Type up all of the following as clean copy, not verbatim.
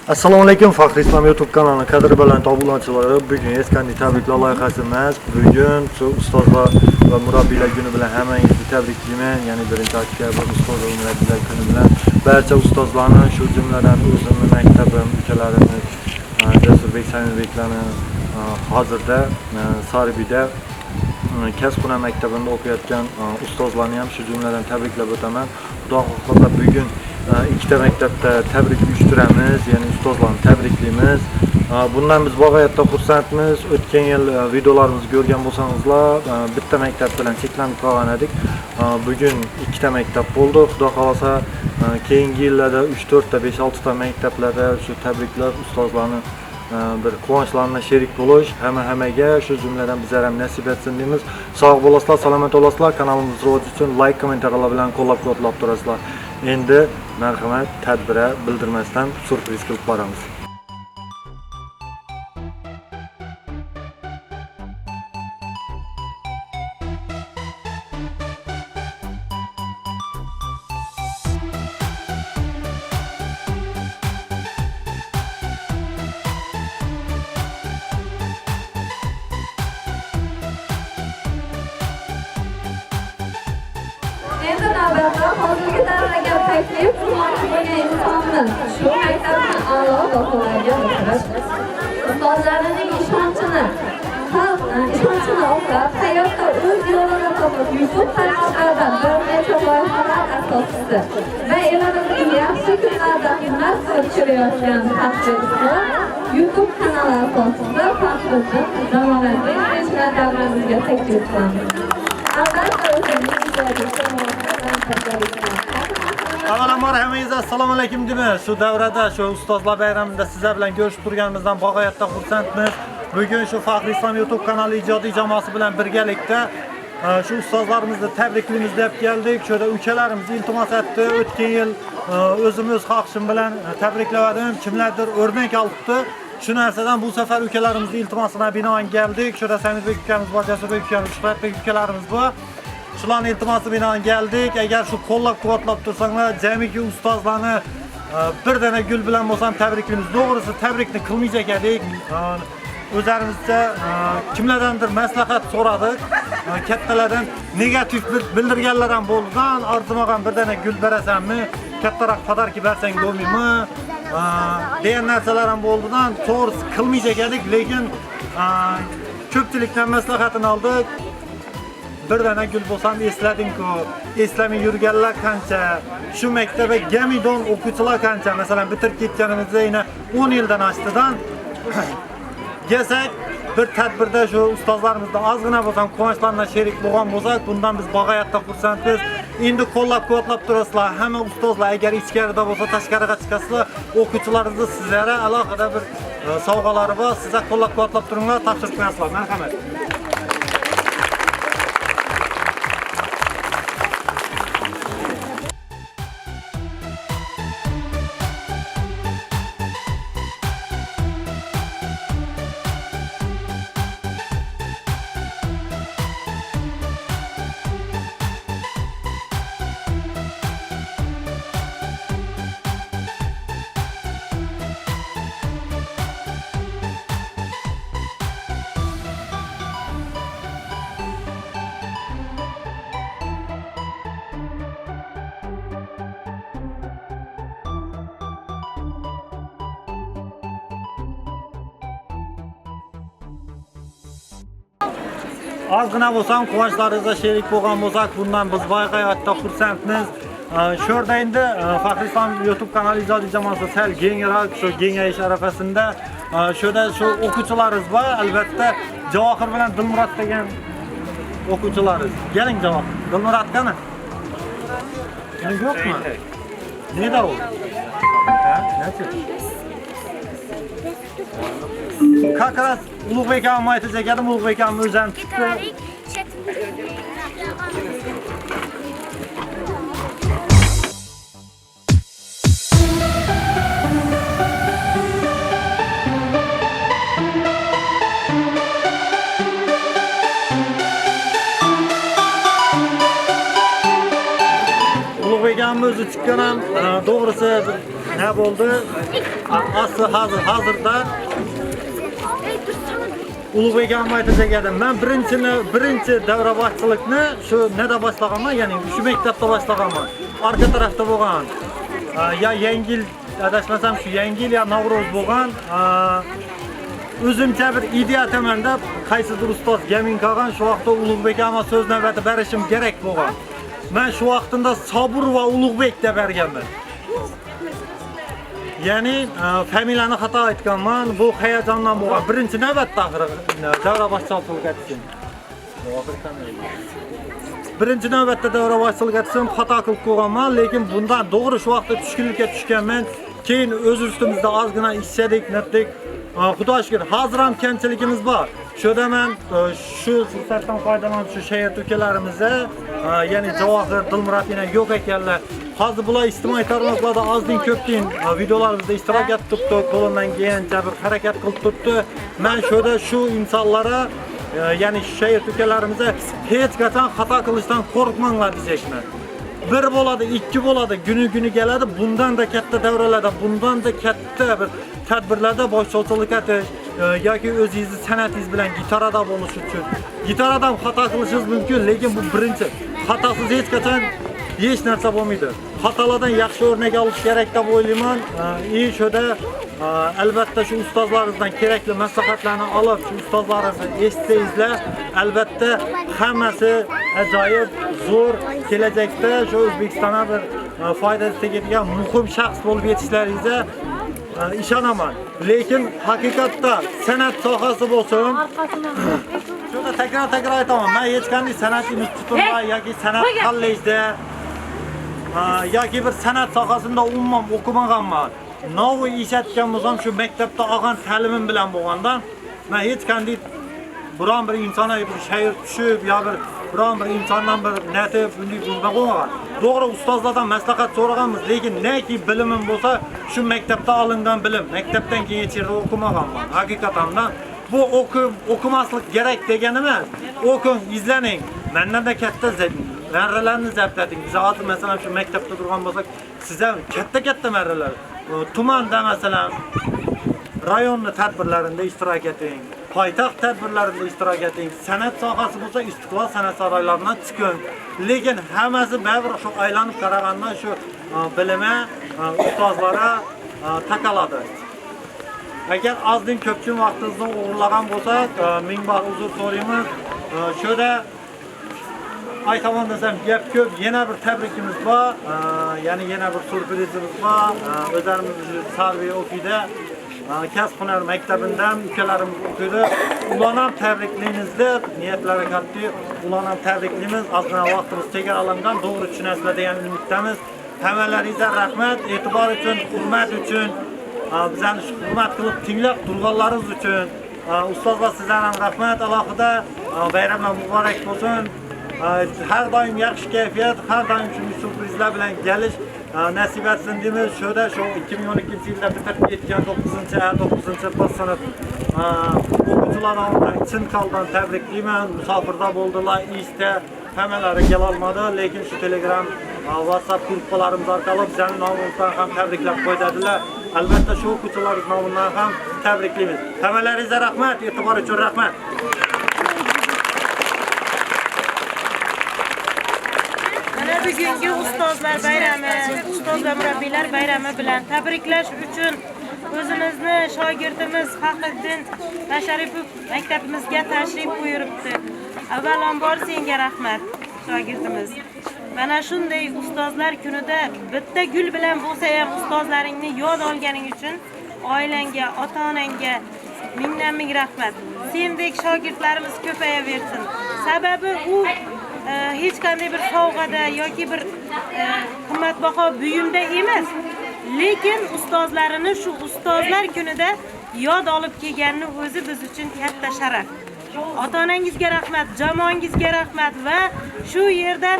Assalomu alaykum, Faxriy Islom YouTube kanalining qadr baland obunachilari. Bugun eskanli tabriklar loyihasimiz. Bugun shu ustozlar va murabbiylar kuni bilan hammangizni tabriklayman. Ya'ni 1-oktyabr ustozlar va murabbiylar kuni bilan barcha ustozlarni, shu jumladan o'zimning maktabim, ukalarimiz Jasurbek Samirbeklarni hozirda Sarbida kasb-hunar maktabida o'qiyotgan ustozlarni ham shu jumladan tabriklab o'taman. Xudo xohlasa bugun ikkita maktabda tabrik uyushtiramiz, ya'ni ustozlarni tabriklaymiz. Bundan biz bag'oyatda xursandmiz. O'tgan yil videolarimizni ko'rgan bo'lsangizlar, bitta maktab bilan cheklanib qolgan edik. Bugun ikkita maktab bo'ldi. Xudo xolasa keyingi yillarda 3-4 ta, 5-6 ta maktablarda shu tabriklar ustozlarni bir quvonchlarına sherik bo'lish hammaga shu jumladan bizlar ham nasib etsin deymiz. Sog' bo'lasizlar, salomat bo'lasizlar. Kanalimiz rivoji uchun like, kommentarlar bilan qo'llab-quvvatlab turasizlar. Endi marhamat tadbira bildirmasdan surpriz qilib boramiz. Endi navbatda hozirgi davraga taklif qilmoqchi bo'lgan insonimiz shu maktabni a'lo baholarga o'tirish, ustozlarining ishonchini oqlab, hayotda o'z yo'lini topib, yutuq qazonishlardan bir necha loyihalar asoschisi va elimizga yaxshi kunlarda xizmat qilib kelayotgan tadbirkor YouTube kanali asoschisi Faxriddin Zamonatning ishlar davramizga taklif qilamiz. Albatta o'zimizning Avvalambor hammangizga assalomu alaykum deyman. Shu davrada, shu ustozlar bayramida sizlar bilan ko'rishib turganimizdan bag'oyatda xursandmiz. Bugun shu Faxriy Islom YouTube kanali ijodiy jamoasi bilan birgalikda shu ustozlarimizni tabriklaymiz deb keldik. Sho'da ukalarimiz iltimos etdi. O'tgan yil o'zimiz xohishim bilan tabrikladim. Kimlardir o'rnak olibdi. Shu narsadan bu safar ukalarimizni iltimosina binoan keldik. Sho'da Samirbek ukamiz bor, Jasurbek ukamiz, Shuhratbek ukalarimiz bor. Shularning iltimosi bilan keldik. Agar shu qo'llab-quvvatlab tursanglar, jamiki ustozlarni bir dana gul bilan bo'lsam tabriklaymiz. To'g'risi tabrikni qilmayjak edik. O'zlarimizcha kimlardandir maslahat so'radik. Kattalardan negativ bildirganlar ham bo'lgan. Arzimagan bir dana gul berasanmi, kattaroq podarka bersang bo'lmaymi? Degan narsalar ham bo'ldidan. To'g'risi qilmayjak edik, lekin ko'pchilikdan maslahatini oldik. Bir dana gul bo'lsam eslading-ku, eslamay yurganlar qancha, shu maktabga gamidon o'quvchilar qancha, masalan bitirib ketganimizda yana 10 yildan oshdidan kelsak, bir tadbirda shu ustozlarimizda ozgina bo'lsam quvonchlarga sherik bo'lgan bo'lsak, bundan biz bag'oyatda xursandmiz. Endi qo'llab-quvvatlab turasizlar. Hamma ustozlar agar ichkarida bo'lsa, tashqariga chiqasizlar, o'quvchilaringizni sizlarga alohida bir sovg'alari bor. Sizlar qo'llab-quvvatlab turinglar, topshirib qo'yasizlar. Marhamat. Ozgina bo'lsam quvonchlaringizga sherik bo'lgan bo'lsak, bundan biz bag'oyatda xursandmiz. Shu yerda endi Faxriy Islom YouTube kanali ijodiy jamoasi sal kengroq, shu kengayish arafasida sho'da shu o'quvchilarimiz bor. Albatta Javohir bilan Dilmurod degan o'quvchilarimiz. Keling Javohir. Dilmurod qani? Yo'qmi? Neda u? Nachi? Как раз Ulug'bek ham aytacak edim, Ulug'bek ham o'zim chiqdi. Ulug'bek ham o'zi chiqqan ham to'g'risi ne bo'ldi? Aslı hazırda Ulug'bek aka aytacak edim. Men birinchi davra boshchilikni shu neda boshlaganman, ya'ni shu maktabda boshlaganman. Orqa tarafda bo'lgan. Ya yangi yil adashmasam shu yangi yil ya Navro'z bo'lgan. O'zimcha bir ideya tomanda qaysidir ustoz gamin qilgan, shu vaqtda Ulug'bek aka so'z navbati berishim kerak bo'lgan. Men shu vaqtida Sobir va Ulug'bek deb berganman. Ya'ni familiyani xato aytganman. Bu hayajondan bo'lgan. Birinchi navbatda davra boshchilik etdim. Birinchi navbatda davra boshchilik etdim, xato qilib qo'yganman, lekin bundan to'g'ri shu vaqtda tushkunlikka tushganman. Keyin o'z ustimizda ozgina ishladik, netdik. Xudoga shukr, hozir ham kamchiligimiz bor. Shunda men shu fursatdan foydalanib shu shahar ukalarimizni, ya'ni Javohir, Dilmuratning yo'q ekanlar. Hozir bular ijtimoiy tarmoqlarda ozdan ko'pdan videolarimizda ishtirok etib turibdi, qo'limdan kelgancha bir harakat qilib turibdi. Men shunda shu insonlara, ya'ni shu shahar ukalarimizni hech qachon xato qilishdan qo'rqmanglar diyecekman. Bir bo'ladi, ikki bo'ladi, kuni keladi. Bundan da katta davralarda, bundan da katta bir tadbirlarda boshchilik etish yoki o'zingizni sanatingiz bilan gitarada bo'lish uchun. Gitarada ham xato qilishingiz mumkin, lekin bu birinchi. Xatosiz hech qachon hech narsa bo'lmaydi. Xatolardan yaxshi o'rnak olish kerak deb o'ylayman. Shunda albatta shu ustozlarimizdan kerakli maslahatlarni olib, shu ustozlarimizni eshitsangizlar, albatta hammasi ajoyib, zo'r kelajakda shu O'zbekistonga bir foydasi tegadigan muhim shaxs bo'lib yetishlaringizga ishonaman. Lekin haqiqatda san'at sohasi bo'lsin. Shunda takror aytaman, men hech qanday san'at institutida yoki san'at kollejda yoki bir san'at sohasida umuman o'qimaganman. Novi ishlatgan bo'lsam shu maktabda olgan ta'limim bilan bo'lgandan men hech qanday biron bir insonga bir shayr tushib yo biron bir insondan bir natib bunday bo'lmagan. To'g'ri ustozlardan maslahat so'raganmiz, lekin neki bilimim bo'lsa shu maktabda olingan bilim, maktabdan keyin hech yerda o'qimaganman. Haqiqatan bu o'qimaslik kerak degani emas. O'qing, izlaning. Mendan da katta marralarni zabt eting. Biz hozir masalan shu maktabda turgan bo'lsak, siz ham katta marralar tumanda masalan rayonni tadbirlarida ishtirok eting. Poytaxt tadbirlarida ishtirok eting. San'at sohasi bo'lsa Istiqlol san'at saroylaridan chiqing. Lekin hammasi baribir shu aylanib qaragandan shu bilimi ustozlara takaladi. Agar ozdan ko'pchilik vaqtingizni o'g'irlagan bo'lsak, ming bor uzr so'raymiz. Shunda aytaman desam gap ko'p, yana bir tabrikimiz bor, ya'ni yana bir surprizimiz bor. O'zlarimiz Sarviy o'qiydi. Kasb hunar maktabidan ukalarimiz o'qiydi. Ularni ham tabriklaymiz deb niyatlari katta. Ularni ham tabriklaymiz. Ozgina vaqtimiz chegaralangan, to'g'ri tushunasizlar degan umiddamiz. Hammalaringizga rahmat, e'tibor uchun, hurmat uchun, bizlarni hurmat qilib tinglab turganlaringiz uchun. Ustozlar sizlarga ham rahmat, alohida bayramlar muborak bo'lsin. Har doim yaxshi kayfiyat, har doim shunday surprizlar bilan kelish nasib etsin deymiz. Shunda shu 2012-yilda bitirib ketgan 9-9 sinf o'quvchilarni chin qalbdan tabriklayman. Musofirda bo'ldilar, ishda hammalari kela olmadi, lekin shu Telegram, WhatsApp guruhlarimiz orqali bizning nomimizdan ham tabriklab qo'yadilar. Albatta shu o'quvchilar nomidan ham tabriklaymiz. Hammalaringizga rahmat, e'tibor uchun rahmat. Bugungi ustozlar bayrami, ustoz va murabbiylar bayrami bilan tabriklash uchun o'zimizni shogirdimiz Faxriddin Basharipov maktabimizga tashrif buyuribdi. Avvalambor senga rahmat, shogirdimiz. Mana shunday ustozlar kunida bitta gul bilan bo'lsa ham ustozlaringni yod olganing uchun oilangga, ota-onangga ming rahmat. Sendek shogirdlarimiz ko'payaversin. Sababi u hech qanday bir sovg'ada yoki bir qimmatbaho buyumda emas, lekin ustozlarini shu ustozlar kunida yod olib kelganini o'zi biz uchun katta sharaf. Ota-onangizga rahmat, jamoangizga rahmat va shu yerdan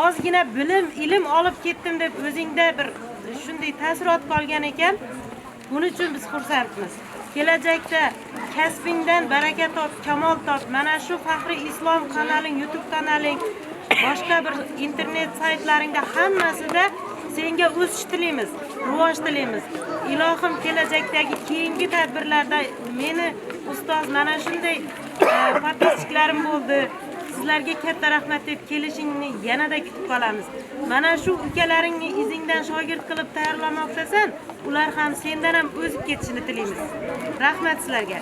ozgina bilim, ilm olib ketdim deb o'zingda bir shunday taassurot qolgan ekan. Buning uchun biz xursandmiz. Kelajakda kasbingdan baraka top, kamol top. Mana shu Faxriy Islom kanaling, YouTube kanaling, boshqa bir internet saytlaringda hammasida senga o'sish tilaymiz, rivoj tilaymiz. Ilohim kelajakdagi keyingi tadbirlarda meni ustoz mana shunday podpischiklarim bo'ldi. Sizlarga katta rahmat deb kelishingni yanada kutib qolamiz. Mana shu ukalaringni izingdan shogird qilib tayyorlamoqdasan, ular ham sendan ham o'zib ketishini tilaymiz. Rahmat sizlarga.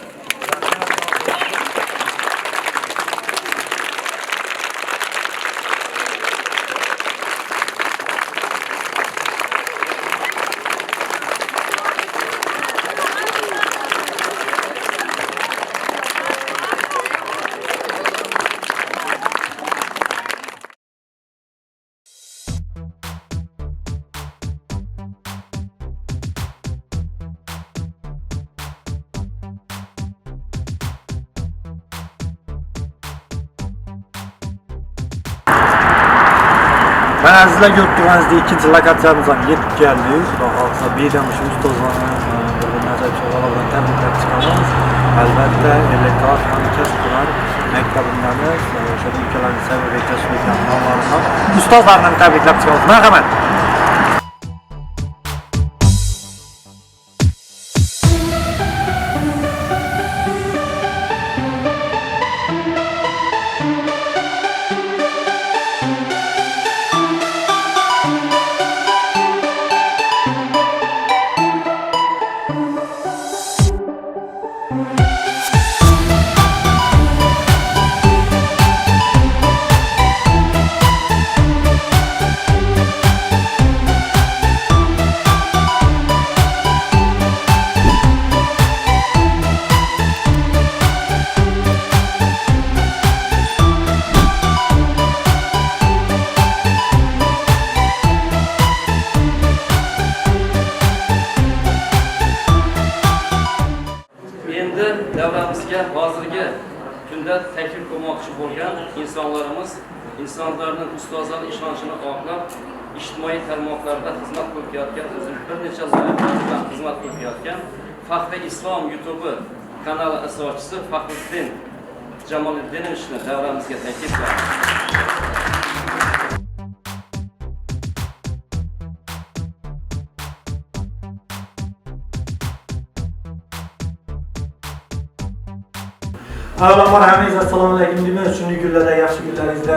Ben azizlar ko'rib turganingizdek ikkinchi lokatsiyamizga yetib keldik. Xudo xohlasa beramiz ustozlarni bir nazar chog'lar bilan tabriklab chiqamiz. Albatta Elektor hamkasblar maktabimizni o'sha ülkelerin sebebi tashkil etgan nomlarini ustozlarni tabriklab chiqamiz. Marhamat. Davramizga hozirgi kunda taklif qilmoqchi bo'lgan insonlarning ustozlarning ishonchini oqlab ijtimoiy tarmoqlarda xizmat qilib kelayotgan, bir necha loyihalar bilan xizmat qilib kelayotgan Faxri Islom YouTube kanali asoschisi Faxriddin Jamoliddinovni davramizga taklif qilamiz. Avvalambor hammangiz assalomu alaykum deymiz. Shunday kunlarda, yaxshi kunlaringizda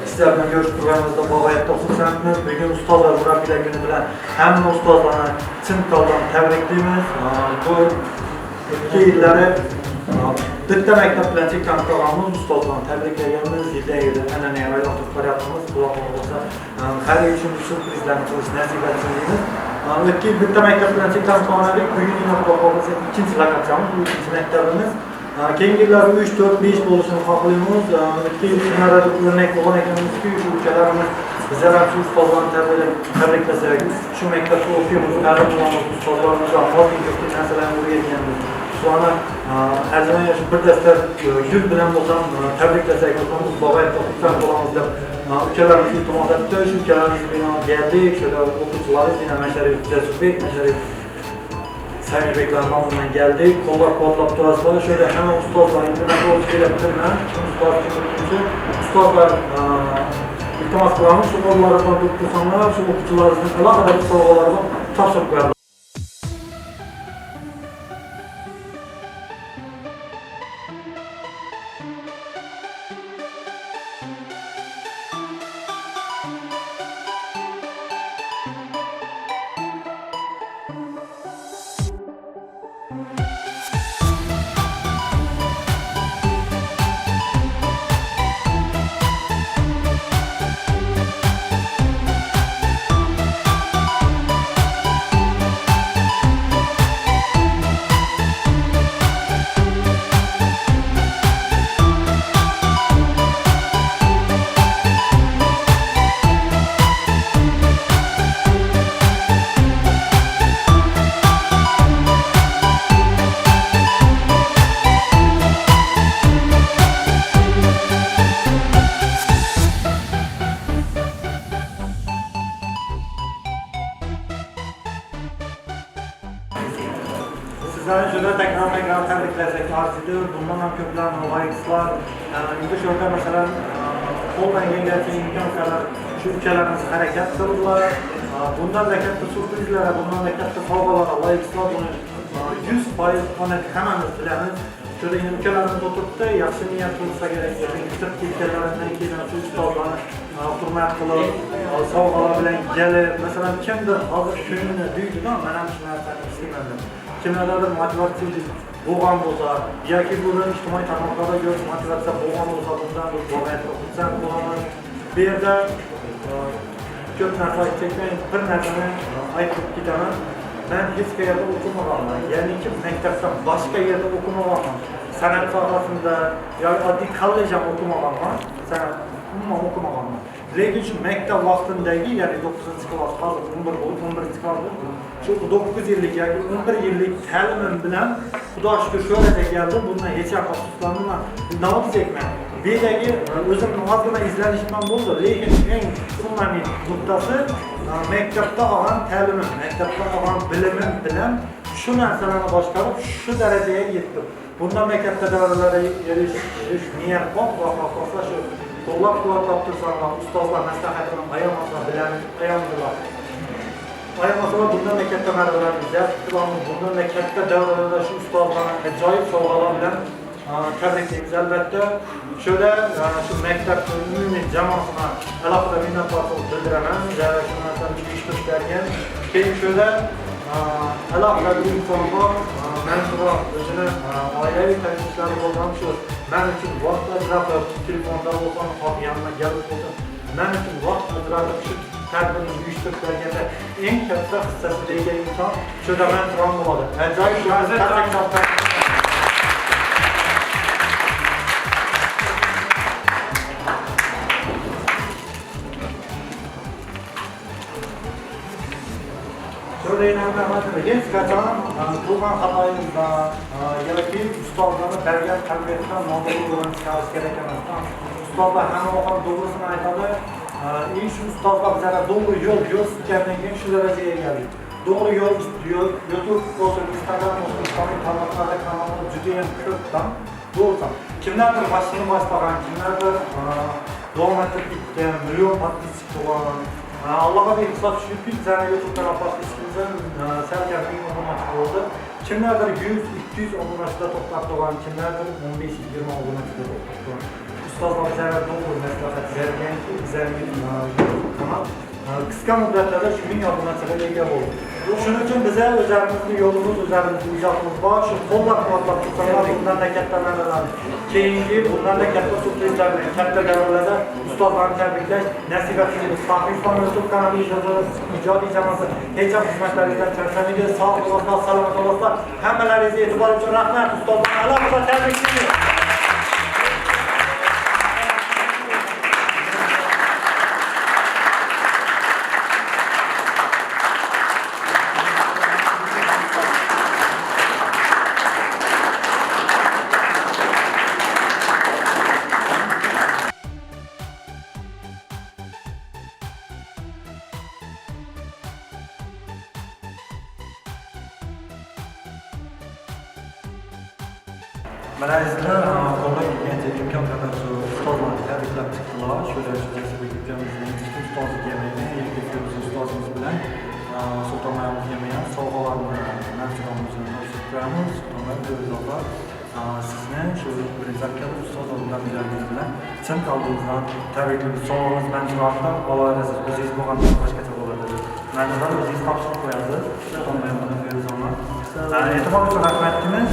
sizlar bilan ko'rishib turganimizda bag'oyatda xursandmiz. Bugun ustozlar murabbiylar kuni bilan hamma ustozlarni chin qalbdan tabriklaymiz. Bu 2 yillari bitta maktab bilan chekkan qolganmiz, ustozlarni tabriklaganmiz. Yildan-yilga an'anaga aylantirib boryapmiz. Xudo xohlasa har uchun surprizlarni qilish nasib etsin deymiz. Bitta maktab bilan chekkan qolgandik. Bugun Xudo xohlasa ikkinchi lokatsiyamiz, bu ikkinchi maktabimiz. Keyingi yillarda 3, 4, 5 bo'lishini xohlaymiz. Shunlarda o'rnak bo'lgan ekanmizki, shu ukalarimiz bizlar ham shu ustozlarni tabriklasak, shu maktabda o'qiymiz, ta'lim olamiz, ustozlarimizdan hozir ko'p narsalarni o'rganganmiz. Shularni arzimagan shu bir dasta gul bilan bo'lsam tabriklasak, o'zimiz bag'oyatda xursand bo'lamiz deb ukalarimiz iltimos etdi. Shu ukalarimiz bilan keldik, shunda o'quvchilarimiz yana Masharif Jasurbek, Masharif Samirbeklar nomidan geldik. Qo'llab-quvvatlab turasizlar. Şöyle hemen ustozlar internet olib kelibdirman. Ustozlar iltimos qilamiz. Shu qo'llaridan tutsanlar, shu o'quvchilarimizning alohida sovg'alarini topshirib qo'yamiz. Sizlerle şöyle tekrar tebriklersek arzidir. Bundan hem köpülen olayıkslar. Şimdi şöyle mesela koldan geldiği imkan kadar şu ülkelerimiz hareket kıldılar. bundan da katta sürprizlere, bundan da katta sovg'alara loyiqsa buni 100% qanday hammamiz bilamiz. Şöyle ülkelerimiz oturttu, yaxshi niyat bo'lsa kerak, bitirib ketganlaridan keyin shu ustozlarni hurmat qilib, sovg'alar bilan kelib, masalan, kimdir hozir ko'ngli duydidan, men ham shu narsani istayman. Kimlardir motivatsiya bo'lgan bo'lsa, yoki buni ijtimoiy tarmoqlarda ko'rish motivatsiya bo'lgan bo'lsa, bundan biz bog'ayatda xursand bo'lamiz. Bu yerda ko'p narsa aytmayman, bir narsani aytib ketaman. Ben hech qayerda o'qimaganman, ya'ni maktabdan boshqa yerda o'qimaganman. San'at sohasida yoki oddiy kollej ham o'qimaganman, san'at umuman o'qimaganman. Lekin shu maktab vaqtidagi, ya'ni 9-klass, hozir 11-klass, shu 9 yillik yoki 11 yillik ta'limim bilan Xudo shukr shu darajaga keldim. Bundan hech ham afsuslanmayman. Nima deyapman? Bu yerdagi o'zimning ozgina izlanishim bo'ldi, lekin eng fundament nuqtasi maktabda olgan ta'limim, maktabda olgan bilimim bilan shu narsalarni boshqarib shu darajaga yetdim. Bundan maktabda davralarga erishish niyat bor, xohlasa shu qo'llab-quvvatlab tursanlar, ustozlar maslahatini ayamasa bilamiz, ayamdilar. Ayamasalar bundan maktabda marralarimiz, bundan maktabda davralarda shu ustozlarni ajoyib sovg'alar bilan tabriklaymiz albatta. Şöyle şu maktab umumiy jamoasini alohida minnatdorchilik bildiraman. Jara shu narsani uyushtirishlarga. Keyin şöyle alohida bir inson bor, Mansura o'zini oilaviy tanishlari bo'lgan shu men uchun vaqt ajratib, telefonda bo'lgan hop yanimga kelib o'tirib, men uchun vaqt ajratib shu tadbirni uyushtirishlarga eng katta hissasi degan inson shunda Mansura bo'ladi. Ajoyib Hech qachon qilgan xatoyimizdan yoki ustozlarni bergan tarbiyatdan noto'g'ri yo'ldan chiqarish kerak emas. Ustozlar hamma vaqt to'g'risini aytadi. Shu ustozlar bizlarga to'g'ri yo'l ko'rsatgandan keyin shu darajaga keldik. To'g'ri yo'l YouTube bo'lsin, Instagram bo'lsin, ijtimoiy tarmoqlarda kanallar juda ham ko'pdan bo'lsa. Kimlardir mashina boshlagan, kimlardir davom etib ketgan, million podpischik bo'lgan. Allah'a bir ihtisas çünkü bizden YouTube kanal podpistimizden serken bir olmak oldu. Kimlerdir 100-200 abonasida to'xtab olan, kimlerdir 15-20 abonasida to'xtab olan. Ustozlar bizlarga to'g'ri maslahat bergan ki bizlarning kanal qisqa muddatlarda 1000 obunachiga ega bo'ldi. Shuning uchun bizlar o'zimizning yo'limiz, o'zimizning ijodimiz bor. Shu qo'llab-quvvatlab tursanlar, bundan da katta narsalar. Keyingi bundan da katta sürprizlar bilan katta davrlarda ustozlarni tabriklash nasib etsin. Faxriy Islom YouTube kanali ijodiy jamoasi hech ham xizmatlaringizdan charchamaydi. Sog' bo'lasizlar, salomat bo'lasizlar. Hammalaringizga e'tibor uchun rahmat. Ustozlarni alohida tabriklayman. Malayziyada qo'ldan kelgancha imkon qadar shu ustozlarni tabriklab chiqdilar. Shöyle Respublikamizning ustozi yemeğini, yeklik ustozimiz bilan Sultonlarimiz yemeğini sovg'alarni Mansuramizni ko'rsatamiz. Sultonlar o'zingizlar sizni shu prezidentlar ustozlar bilan birgaligimiz bilan chin qalbimizdan tabriklaymiz. Sog'lig'ingiz Mansuramdan Alloh o'zingiz bo'lgandan boshqacha bo'ladi. Mansuram o'zingiz topshirib qo'yadi. Sultonlarimizni e'tibor uchun rahmat deymiz.